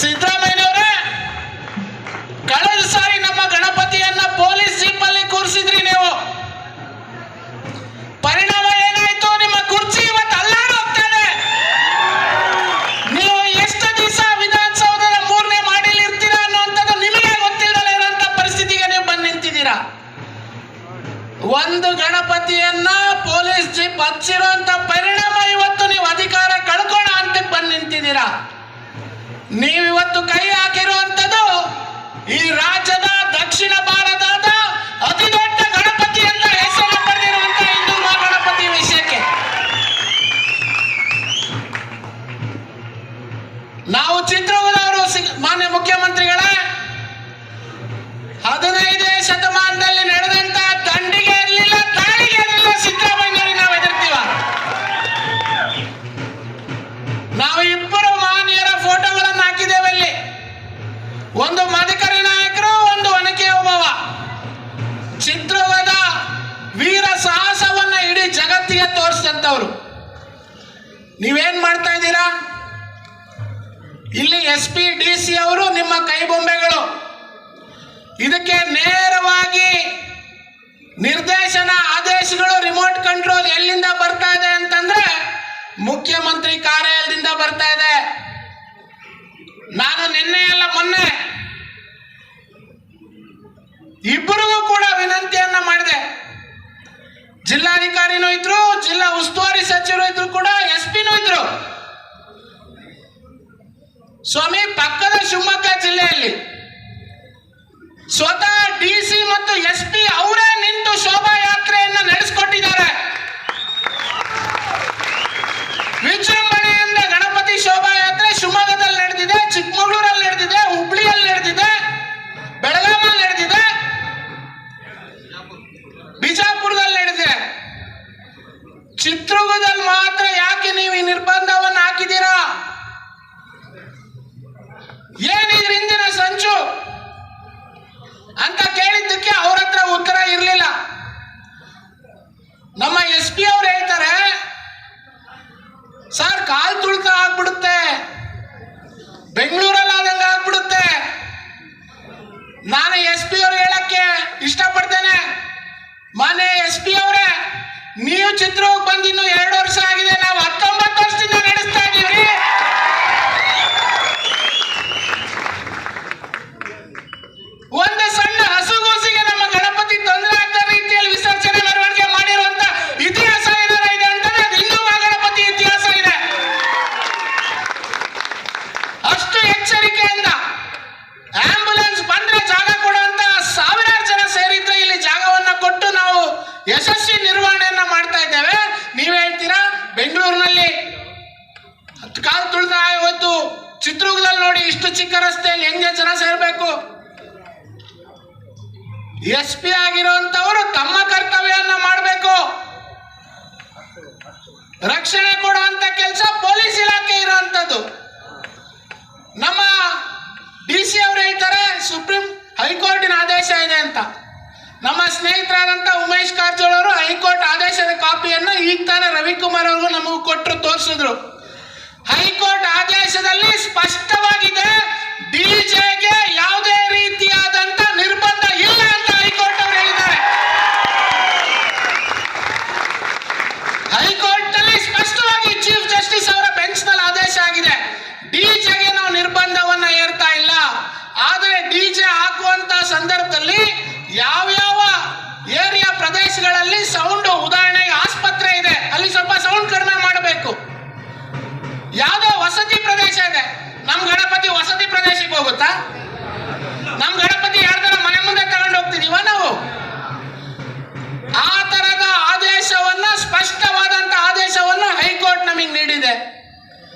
ಸಿದ್ದರಾಮಯ್ಯನವರೇ, ಕಳೆದ ಸಾರಿ ನಮ್ಮ ಗಣಪತಿಯನ್ನ ಪೊಲೀಸ್ ಜೀಪ್ ಅಲ್ಲಿ ಕೂರಿಸಿದ್ರಿ ನೀವು. ಪರಿಣಾಮ ಏನಾಯ್ತು? ನಿಮ್ಮ ಕುರ್ಚಿ ಇವತ್ತು ಅಲ್ಲಾಡೋಗ್ತಾ ಇದೆ. ನೀವು ಎಷ್ಟು ದಿವಸ ವಿಧಾನಸೌಧದ 3ನೇ ಮಾಡಿಲ್ ಇರ್ತೀರಾ ಅನ್ನುವಂಥದ್ದು ನಿಮಗೆ ಗೊತ್ತಿಲ್ಲದೆ ಇರುವಂತ ಪರಿಸ್ಥಿತಿಗೆ ನೀವು ಬಂದು ನಿಂತಿದ್ದೀರಾ. ಒಂದು ಗಣಪತಿಯನ್ನ ಪೊಲೀಸ್ ಜೀಪ್ ಹಚ್ಚಿರುವಂತ ಪರಿಣಾಮ ಇವತ್ತು ನೀವು ಅಧಿಕಾರ ಕಳ್ಕೋಣ ಅಂತ ಬಂದು ನಿಂತಿದ್ದೀರಾ. ನೀವಿವತ್ತು ಕೈ ಹಾಕಿರುವಂಥದ್ದು ಈ ರಾಜ್ಯದ ದಕ್ಷಿಣ ಭಾರತದ ಅತಿ ದೊಡ್ಡ ಗಣಪತಿ ಅಂತ ಹೆಸರು ಪಡೆದಿರುವಂತ ಹಿಂದೂ ಮಹಾಗಣಪತಿ ವಿಷಯಕ್ಕೆ. ನಾವು ಚಿತ್ರದುರ್ಗದವರು ಮಾನ್ಯ ಮುಖ್ಯಮಂತ್ರಿಗಳೇ, 15ನೇ ಶತಮಾನದಲ್ಲಿ ನಡೆದಂತ ದಂಡಿಗೆ ಇರಲಿಲ್ಲ, ದಾಳಿಗೆ ಇರಲಿಲ್ಲ, ಸಿದ್ದರಾಮಯ್ಯನವರಿಗೆ ನಾವು ಹೆದರ್ತೀವ. ನಾವು ಇಬ್ಬರು ಮಹನೀಯರ ಫೋಟೋಗಳನ್ನು ಹಾಕಿದ್ದೇವೆ ಅಲ್ಲಿ. ಒಂದು ಮದಕರಿ ನಾಯಕರು, ಒಂದು ಒನಕೆ ಓಬವ್ವ. ಚಿತ್ರದುರ್ಗದ ವೀರ ಸಾಹಸವನ್ನ ಇಡೀ ಜಗತ್ತಿಗೆ ತೋರಿಸಿದಂತವ್ರು. ನೀವೇನ್ ಮಾಡ್ತಾ ಇದ್ದೀರಾ? ಇಲ್ಲಿ SP DC ಅವರು ನಿಮ್ಮ ಕೈ ಬೊಂಬೆಗಳು. ಇದಕ್ಕೆ ನೇರವಾಗಿ ನಿರ್ದೇಶನ ಆದೇಶಗಳು, ರಿಮೋಟ್ ಕಂಟ್ರೋಲ್ ಎಲ್ಲಿಂದ ಬರ್ತಾ ಇದೆ ಅಂತಂದ್ರೆ ಮುಖ್ಯಮಂತ್ರಿ ಕಾರ್ಯಾಲಯದಿಂದ ಬರ್ತಾ ಇದೆ. ನಾನು ನಿನ್ನೆ ಅಲ್ಲ ಮೊನ್ನೆ ಇಬ್ಬರಿಗೂ ಕೂಡ ವಿನಂತಿಯನ್ನ ಮಾಡಿದೆ. ಜಿಲ್ಲಾಧಿಕಾರಿನೂ ಇದ್ರು, ಜಿಲ್ಲಾ ಉಸ್ತುವಾರಿ ಸಚಿವರು ಇದ್ರು, ಕೂಡ SP ನೂ ಇದ್ರು. ಸ್ವಾಮಿ, ಪಕ್ಕದ ಶಿವಮೊಗ್ಗ ಜಿಲ್ಲೆಯಲ್ಲಿ ಸ್ವತಃ DC ಮತ್ತು SP ಅವರೇ ನಿಂತು ಶೋಭಾಯಾತ್ರೆಯನ್ನ ನಡೆಸಿಕೊಟ್ಟಿದ್ದಾರೆ. ವಿಜೃಂಭಣೆಯಿಂದ ಗಣಪತಿ ಶೋಭಾಯಾತ್ರೆ ಶಿವಮೊಗ್ಗದಲ್ಲಿ ನಡೆದಿದೆ, ಚಿಕ್ಕಮಗಳೂರಲ್ಲಿ ನಡೆದಿದೆ, ಹುಬ್ಳಿಯಲ್ಲಿ ನಡೆದಿದೆ, ಬೆಳಗಾವಿಯಲ್ಲಿ ನಡೆದಿದೆ, ಬಿಜಾಪುರದಲ್ಲಿ ನಡೆದಿದೆ. ಚಿತ್ರದುರ್ಗದಲ್ಲಿ ಮಾತ್ರ ಯಾಕೆ ನೀವು ಈ ನಿರ್ಬಂಧವನ್ನು ಹಾಕಿದ್ದೀರಾ? ಏನಿದ್ರ ಹಿಂದಿನ ಸಂಚು ಅಂತ ಕೇಳಿದ್ದಕ್ಕೆ ಅವ್ರ ಹತ್ರ ಉತ್ತರ ಇರಲಿಲ್ಲ. ನಮ್ಮ SP ಅವ್ರು ಹೇಳ್ತಾರೆ, ಸರ್ ಕಾಲ್ ತುಳಿತ ಆಗ್ಬಿಡುತ್ತೆ, ಬೆಂಗಳೂರಲ್ಲಿ ಆದಂಗ ಆಗ್ಬಿಡುತ್ತೆ. ನಾನು SP ಅವ್ರಿಗೆ ಹೇಳಕ್ಕೆ ಇಷ್ಟಪಡ್ತೇನೆ, ಮಾನ್ಯ SP ಅವರೇ, ನೀವು ಚಿತ್ರಕ್ಕೆ ಬಂದು ಇನ್ನು 2 ವರ್ಷ ಆಗಿದೆ, ನಾವು 19 ವರ್ಷದಿಂದ ನಡೆಸ್ತಾ ಇದೀವಿ. ಒಂದು ಸಣ್ಣ ಹಸುಗೂಸಿಗೆ ನಮ್ಮ ಗಣಪತಿ ತೊಂದರೆ ಆಗ್ತಾ ರೀತಿಯಲ್ಲಿ ವಿಸರ್ಜನೆ ಮೆರವಣಿಗೆ ಮಾಡಿರುವಂತ ಇತಿಹಾಸ ಏನಾರ ಇದೆ ಅಂತಂದ್ರೆ ಅದು ಹಿಂದೂ ಮಹಾಗಣಪತಿ ಇತಿಹಾಸ ಇದೆ. ಅಷ್ಟು ಎಚ್ಚರಿಕೆಯಿಂದ ಆಂಬ್ಯುಲೆನ್ಸ್ ಬಂದ್ರೆ ಜಾಗ ಕೊಡುವಂತ ಸಾವಿರಾರು ಜನ ಸೇರಿದ್ರೆ ಇಲ್ಲಿ ಜಾಗವನ್ನ ಕೊಟ್ಟು ನಾವು ಯಶಸ್ವಿ ನಿರ್ವಹಣೆಯನ್ನ ಮಾಡ್ತಾ ಇದ್ದೇವೆ. ನೀವ್ ಹೇಳ್ತೀರಾ ಬೆಂಗಳೂರಿನಲ್ಲಿ ಕಾಲು ತುಳಿದ ಇವತ್ತು ಚಿತ್ರದುರ್ಗದಲ್ಲಿ ನೋಡಿ ಇಷ್ಟು ಚಿಕ್ಕ ರಸ್ತೆಯಲ್ಲಿ ಹೆಂಗೆ ಜನ ಸೇರ್ಬೇಕು? SP ಆಗಿರುವಂತವರು ತಮ್ಮ ಕರ್ತವ್ಯವನ್ನ ಮಾಡಬೇಕು. ರಕ್ಷಣೆ ಕೊಡುವಂತ ಕೆಲಸ ಪೊಲೀಸ್ ಇಲಾಖೆ ಇರುವಂತದ್ದು. ನಮ್ಮ DC ಅವರು ಹೇಳ್ತಾರೆ ಸುಪ್ರೀಂ ಹೈಕೋರ್ಟಿನ ಆದೇಶ ಇದೆ ಅಂತ. ನಮ್ಮ ಸ್ನೇಹಿತರಾದಂತ ಉಮೇಶ್ ಕಾರಜೋಳ ಅವರು ಹೈಕೋರ್ಟ್ ಆದೇಶದ ಕಾಪಿಯನ್ನು ಈಗ ತಾನೇ ರವಿಕುಮಾರ್ ಅವ್ರಿಗೂ ನಮಗೂ ಕೊಟ್ಟರು, ತೋರಿಸಿದ್ರು. ಹೈಕೋರ್ಟ್ ಆದೇಶದಲ್ಲಿ ಸ್ಪಷ್ಟವಾಗಿದೆ, DJಗೆ ಯಾವುದೇ ರೀತಿಯಾದಂತ ನಿರ್ಬಂಧ ಇಲ್ಲ ಅಂತ ಹೈಕೋರ್ಟ್ ಅವರು ಹೇಳಿದ್ದಾರೆ. ಹೈಕೋರ್ಟ್ ನಲ್ಲಿ ಸ್ಪಷ್ಟವಾಗಿ ಚೀಫ್ ಜಸ್ಟಿಸ್ ಅವರ ಬೆಂಚ್ ನಲ್ಲಿ ಆದೇಶ ಆಗಿದೆ, DJಗೆ ನಾವು ನಿರ್ಬಂಧವನ್ನ ಏರ್ತಾ ಇಲ್ಲ. ಆದರೆ DJ ಹಾಕುವಂತ ಸಂದರ್ಭದಲ್ಲಿ ಯಾವ್ಯಾವ ಏರಿಯಾ ಪ್ರದೇಶಗಳಲ್ಲಿ ಸೌಂಡ್, ಉದಾಹರಣೆಗೆ ಆಸ್ಪತ್ರೆ ಇದೆ, ಅಲ್ಲಿ ಸ್ವಲ್ಪ ಸೌಂಡ್ ಕಡಿಮೆ ಮಾಡಬೇಕು. ಯಾವ್ದೋ ವಸತಿ ಪ್ರದೇಶ ಇದೆ, ನಮ್ ಗಣಪತಿ ವಸತಿ ಪ್ರದೇಶಕ್ಕೆ ಹೋಗುತ್ತಾ? ನಮ್ ಗಣಪತಿ ಯಾರ್ದಾರ ಮನೆ ಮುಂದೆ ತಗೊಂಡು ಹೋಗ್ತಿದೀವ ನಾವು? ಆ ತರದ ಆದೇಶವನ್ನ, ಸ್ಪಷ್ಟವಾದಂತ ಆದೇಶವನ್ನ ಹೈಕೋರ್ಟ್ ನಮಗೆ ನೀಡಿದೆ.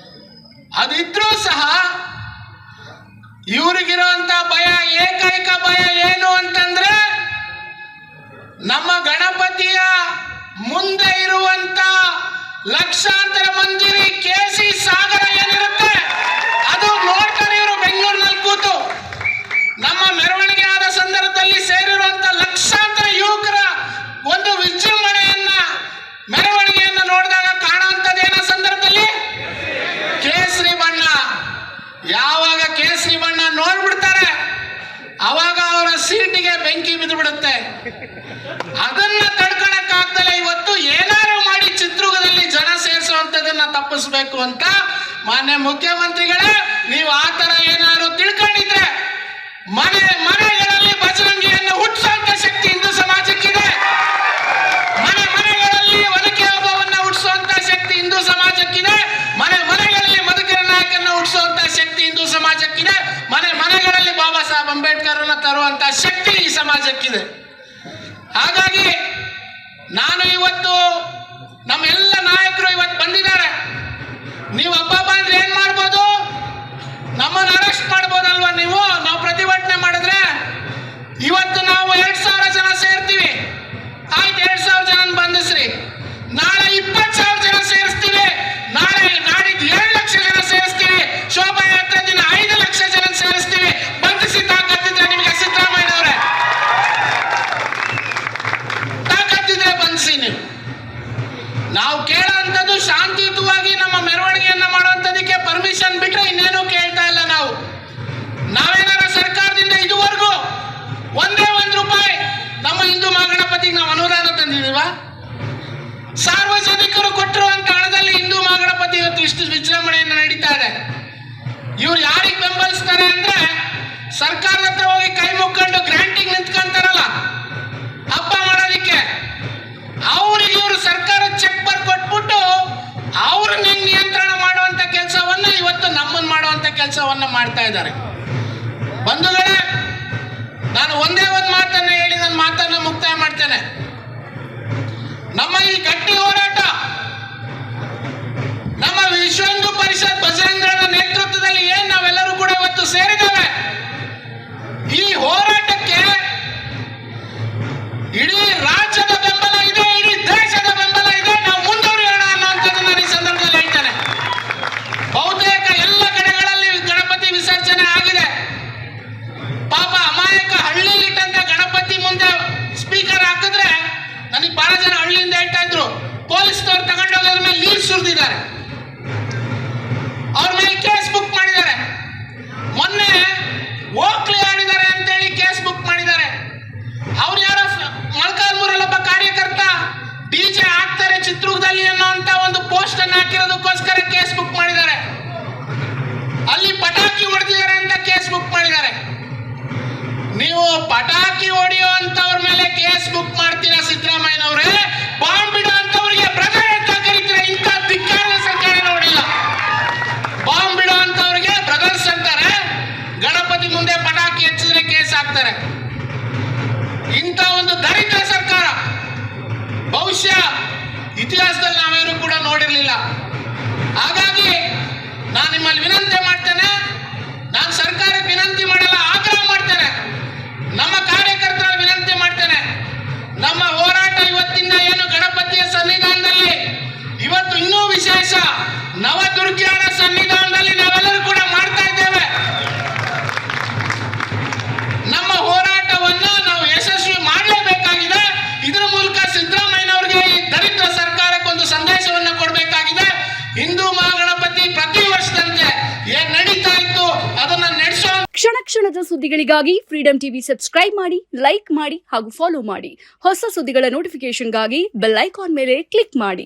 ಅದಿದ್ರೂ ಸಹ ಇವ್ರಿಗಿರುವಂತ ಭಯ, ಏಕೈಕ ಭಯ ಏನು ಅಂತಂದ್ರೆ ನಮ್ಮ ಗಣಪತಿಯ ಮುಂದೆ ಇರುವಂತ ಲಕ್ಷಾಂತರ ಮಂದಿರಿ KC ಸಾಗರ ಏನಿರುತ್ತೆ ಅದು ನೋಡ್ತಾರೆ ಇವರು ಬೆಂಗಳೂರಿನಲ್ಲಿ ಕೂತು. ನಮ್ಮ ಮೆರವಣಿಗೆ ಆದ ಸಂದರ್ಭದಲ್ಲಿ ಸೇರಿರುವಂತ ಲಕ್ಷಾಂತರ ಯುವಕರ ಒಂದು ವಿಜೃಂಭಣೆಯನ್ನ, ಮೆರವಣಿಗೆಯನ್ನ ನೋಡಿದಾಗ ಕಾಣುವಂತದ್ದೇನ ಸಂದರ್ಭದಲ್ಲಿ ಕೇಸರಿ ಬಣ್ಣ. ಯಾವಾಗ ಕೇಸರಿ ಬಣ್ಣ ನೋಡ್ಬಿಡ್ತಾರೆ ಅವಾಗ ಅವರ ಸೀಟಿಗೆ ಬೆಂಕಿ ಬಿದ್ದು ಬಿಡುತ್ತೆ. ಅದನ್ನ ತಡ್ಕೊಳಕ್ಕಾಗ್ದಲೆ ಇವತ್ತು ಏನಾರು ಮಾಡಿ ಚಿತ್ರದುರ್ಗದಲ್ಲಿ ಜನ ಸೇರಿಸುವಂತದನ್ನ ತಪ್ಪಿಸ್ಬೇಕು ಅಂತ ಮಾನ್ಯ ಮುಖ್ಯಮಂತ್ರಿಗಳೇ, ನೀವು ಆ ತರ ಏನಾದ್ರು ತಿಳ್ಕೊಂಡಿದ್ರೆ ಮನೆಗಳಲ್ಲಿ ಬಜರಂಗಿಯನ್ನು ಹುಟ್ಟಿಸುವಂತ ಶಕ್ತಿ ಹಿಂದೂ ಸಮಾಜಕ್ಕಿದೆ. ಮನೆಗಳಲ್ಲಿ ಒನಕೆ ಹಬ್ಬವನ್ನ ಹುಟ್ಟಿಸುವಂತ ಶಕ್ತಿ ಹಿಂದೂ ಸಮಾಜಕ್ಕಿದೆ. ಮನೆಗಳಲ್ಲಿ ಮಧುಕರ ನಾಯಕನ್ನ ಹುಟ್ಟಿಸುವಂತ ಶಕ್ತಿ ಹಿಂದೂ ಸಮಾಜಕ್ಕಿದೆ. ಮನೆಗಳಲ್ಲಿ ಬಾಬಾ ಸಾಹೇಬ್ ಅಂಬೇಡ್ಕರ್ ಅನ್ನ ತರುವಂತ ಶಕ್ತಿ ಈ ಸಮಾಜಕ್ಕಿದೆ. ಹಾಗಾಗಿ ನಾನು ಇವತ್ತು ನಮ್ಮೆಲ್ಲ ನಾಯಕರು ಇವತ್ತು ಬಂದಿದ್ದಾರೆ. ನೀವು ಹಬ್ಬ ಅಂದ್ರೆ ಏನ್ ಮಾಡ್ಬೋದು? ನಮ್ಮನ್ನ ಅರೆಸ್ಟ್ ಮಾಡ್ಬೋದಲ್ವಾ? ನಾವು ಪ್ರತಿಭಟನೆ ಮಾಡಿದ್ರೆ ಇವತ್ತು ನಾವು 2,000 ಜನ ಸೇರ್ತೀವಿ, ಆಯ್ತು 2,000 ಜನ ಬಂಧಿಸ್ರಿ. ನಾಳೆ 20,000 ಜನ ಸೇರಿಸ್ತೀವಿ, ನಾಡಿದ್ದು 2 ಲಕ್ಷ ಜನ ಸೇರಿಸ್ತೀವಿ, ಶೋಭಾಯಾತ್ರೆ ದಿನ 5 ಲಕ್ಷ ಜನ ಸೇರಿಸ್ತೀವಿ. ಬಂಧಿಸಿ ತಾಕತ್ತಿದ್ರೆ ನಿಮಗೆ ಸಿದ್ದರಾಮಯ್ಯನವರೇ, ತಾಕತ್ತಿದ್ರೆ ಬಂಧಿಸಿ. ನಾವು ಕೇಳೋಂಥದ್ದು ಶಾಂತಿಯುತವಾಗಿ ನಮ್ಮ ಮೆರವಣಿಗೆಯನ್ನ ಮಾಡುವಂಥದಕ್ಕೆ ಪರ್ಮಿಷನ್ ಬಿಟ್ರೆ ಇನ್ನೇನು ಕೇಳ್ತಾ ಇಲ್ಲ. ನಾವೇನಾರ ಸರ್ಕಾರದಿಂದ ಇದುವರೆಗೂ ಒಂದೇ ₹1 ನಮ್ಮ ಹಿಂದೂ ಮಹಾಗಣಪತಿಗೆ ನಾವು ಅನುದಾನ ತಂದಿದೀವ? ಸಾರ್ವಜನಿಕರು ಕೊಟ್ಟಿರುವಂತ ಹಣದಲ್ಲಿ ಹಿಂದೂ ಮಹಾಗಣಪತಿ ಇವತ್ತು ಇಷ್ಟು ವಿಜೃಂಭಣೆಯನ್ನು ನಡೀತಾ ಇದೆ. ಇವ್ರು ಯಾರಿಗೆ ಬೆಂಬಲಿಸ್ತಾರೆ ಅಂದ್ರೆ ಸರ್ಕಾರದ ಹತ್ರ ಹೋಗಿ ಕೈ ಮುಕ್ಕೊಂಡು ಗ್ರಾಂಟಿಂಗ್ ನಿಂತ್ಕೊಂತಾರಲ್ಲ ಹಬ್ಬ ಮಾಡೋದಿಕ್ಕೆ, ಅವ್ರಿಗೆ ಇವರು ಸರ್ಕಾರ ಚೆಕ್ ಕೊಟ್ಬಿಟ್ಟು ಅವ್ರನ್ನ ನಿಯಂತ್ರಣ ಮಾಡುವಂತ ಕೆಲಸವನ್ನ ಇವತ್ತು ನಮ್ಮನ್ನ ಮಾಡುವಂತ ಕೆಲಸವನ್ನ ಮಾಡ್ತಾ ಇದ್ದಾರೆ. ಬಂಧುಗಳೇ, ನಾನು ಒಂದೇ ಒಂದು ಮಾತನ್ನ ಹೇಳಿ ನನ್ನ ಮಾತನ್ನ ಮುಕ್ತಾಯ ಮಾಡ್ತೇನೆ. ನಮ್ಮ ಈ ಗಟ್ಟಿ ಹೋರಾಟ ನಮ್ಮ ವಿಶ್ವ ಹಿಂದೂ ಪರಿಷತ್ ಬಜರಂಗದಳ ನೇತೃತ್ವದಲ್ಲಿ ಏನ್ ನಾವೆಲ್ಲರೂ ಕೂಡ ಇವತ್ತು ಸೇರಿದ್ದೇವೆ. ಈ ಹೋರಾಟಕ್ಕೆ ಇಡೀ ರಾಜ್ಯದ ಬೆಂಬಲ ಇದೆ, ಇಡೀ ದೇಶದ ಬೆಂಬಲ ಇದೆ. ನಾವು ಮುಂದುವರಿಯೋಣ ಅನ್ನುವಂಥದ್ದು ನಾನು ಈ ಸಂದರ್ಭದಲ್ಲಿ ಹೇಳ್ತೇನೆ. ಬಹುತೇಕ ಎಲ್ಲ ಕಡೆಗಳಲ್ಲಿ ಗಣಪತಿ ವಿಸರ್ಜನೆ ಆಗಿದೆ. ಪಾಪ ಅಮಾಯಕ ಹಳ್ಳಿಲಿಟ್ಟಂತ ಗಣಪತಿ ಮುಂದೆ ಸ್ಪೀಕರ್ ಹಾಕಿದ್ರೆ ನನಗೆ ಬಹಳ ಜನ ಹಳ್ಳಿಯಿಂದ ಹೇಳ್ತಾ ಇದ್ರು, ಪೊಲೀಸ್ನವ್ರು ತಗೊಂಡೋಗೋದ್ರ ಮೇಲೆ ನೀರು ಸುರಿದಿದ್ದಾರೆ, ಅವ್ರ ಮೇಲೆ ಕೇಸ್ ಬುಕ್ ಮಾಡಿದ್ದಾರೆ. ಮೊನ್ನೆ ಓಕ್ಲಿ ಆಡಿದ್ದಾರೆ ಅಂತೇಳಿ ಕೇಸ್ ಬುಕ್ ಮಾಡಿದ್ದಾರೆ. ಅವ್ರು ಯಾರೋ ಮೊಳಕಾಲ್ಮೂರಲ್ಲೊಬ್ಬ ಕಾರ್ಯಕರ್ತ ಡಿಜೆ ಹಾಕ್ತಾರೆ ಚಿತ್ರದುರ್ಗದಲ್ಲಿ ಅನ್ನೋಂತ ಒಂದು ಪೋಸ್ಟ್ ಅನ್ನು ಹಾಕಿರೋದಕ್ಕೋಸ್ಕರ ಕೇಸ್ ಬುಕ್ ಮಾಡಿದ್ದಾರೆ. ಅಲ್ಲಿ ಪಟಾಕಿ ಹೊಡೆದಿದ್ದಾರೆ ಅಂತ ಕೇಸ್ ಬುಕ್ ಮಾಡಿದ್ದಾರೆ. ನೀವು ಪಟಾಕಿ ಹೊಡೆಯೋ ಅಂತವ್ರ ಮೇಲೆ ಕೇಸ್ ಬುಕ್ ಮಾಡ್ತೀರಾ ಸಿದ್ದರಾಮಯ್ಯನವರೇ? ಬಾಂಬ್ ಬಿಡೋ ಅಂತವ್ರಿಗೆ ಬ್ರದರ್ ಅಂತ ಕರೀತೀರಾ? ಇಂಥ ಧಿಕ್ಕಾರ ಸರ್ಕಾರ ನೋಡಿಲ್ಲ. ಬಾಂಬ್ ಬಿಡೋ ಅಂತವ್ರಿಗೆ ಬ್ರದರ್ಸ್ ಅಂತಾರೆ, ಗಣಪತಿ ಮುಂದೆ ಪಟಾಕಿ ಹಚ್ಚಿದ್ರೆ ಕೇಸ್ ಹಾಕ್ತಾರೆ. ಇಂಥ ಒಂದು ದರಿದ್ರ ಸರ್ಕಾರ ಬಹುಶಃ ಇತಿಹಾಸದಲ್ಲಿ ನಾವೇನು ಕೂಡ ನೋಡಿರ್ಲಿಲ್ಲ. ಹಾಗಾಗಿ ನಾನು ನಿಮ್ಮಲ್ಲಿ ವಿನಂತಿ ಮಾಡ್ತೇನೆ, ನಾನು ಸರ್ಕಾರಕ್ಕೆ ವಿನಂತಿ ಮಾಡಲ್ಲ, ಆಗ್ರಹ ಮಾಡ್ತೇನೆ, ನಮ್ಮ ಕಾರ್ಯಕರ್ತರ ವಿನಂತಿ ಮಾಡ್ತೇನೆ. ನಮ್ಮ ಹೋರಾಟ ಇವತ್ತಿನ ಏನು ಗಣಪತಿಯ ಸನ್ನಿಧಾನದಲ್ಲಿ ಇವತ್ತು ಇನ್ನೂ ವಿಶೇಷ ನವದುರ್ಗ್ಯಾನ ಸನ್ನಿಧಾನದಲ್ಲಿ ನಾವೆಲ್ಲರೂ ಕೂಡ ಮಾಡ್ತಾ ಇದ್ದೇವೆ. ನಮ್ಮ ಹೋರಾಟವನ್ನ ನಾವು ಯಶಸ್ವಿ ಮಾಡಲೇಬೇಕಾಗಿದೆ. ಇದರ ಮೂಲಕ ಸಿದ್ದರಾಮಯ್ಯನವರಿಗೆ ಈ ದರಿದ್ರ ಸರ್ಕಾರಕ್ಕೆ ಒಂದು ಸಂದೇಶವನ್ನ ಕೊಡಬೇಕಾಗಿದೆ. ಹಿಂದೂ ಮಹಾಗಣಪತಿ ಪ್ರತಿ ವರ್ಷದಂತೆ ಏನ್ ನಡೀತಾ ಇತ್ತು ಅದನ್ನ ನಡೆಸೋ ಕ್ಷಣ ಕ್ಷಣದ ಸುದ್ದಿಗಳಿಗಾಗಿ ಫ್ರೀಡಂ ಟಿವಿ ಸಬ್ಸ್ಕ್ರೈಬ್ ಮಾಡಿ, ಲೈಕ್ ಮಾಡಿ ಹಾಗೂ ಫಾಲೋ ಮಾಡಿ. ಹೊಸ ಸುದ್ದಿಗಳ ನೋಟಿಫಿಕೇಶನ್ಗಾಗಿ ಬೆಲ್ ಐಕಾನ್ ಮೇಲೆ ಕ್ಲಿಕ್ ಮಾಡಿ.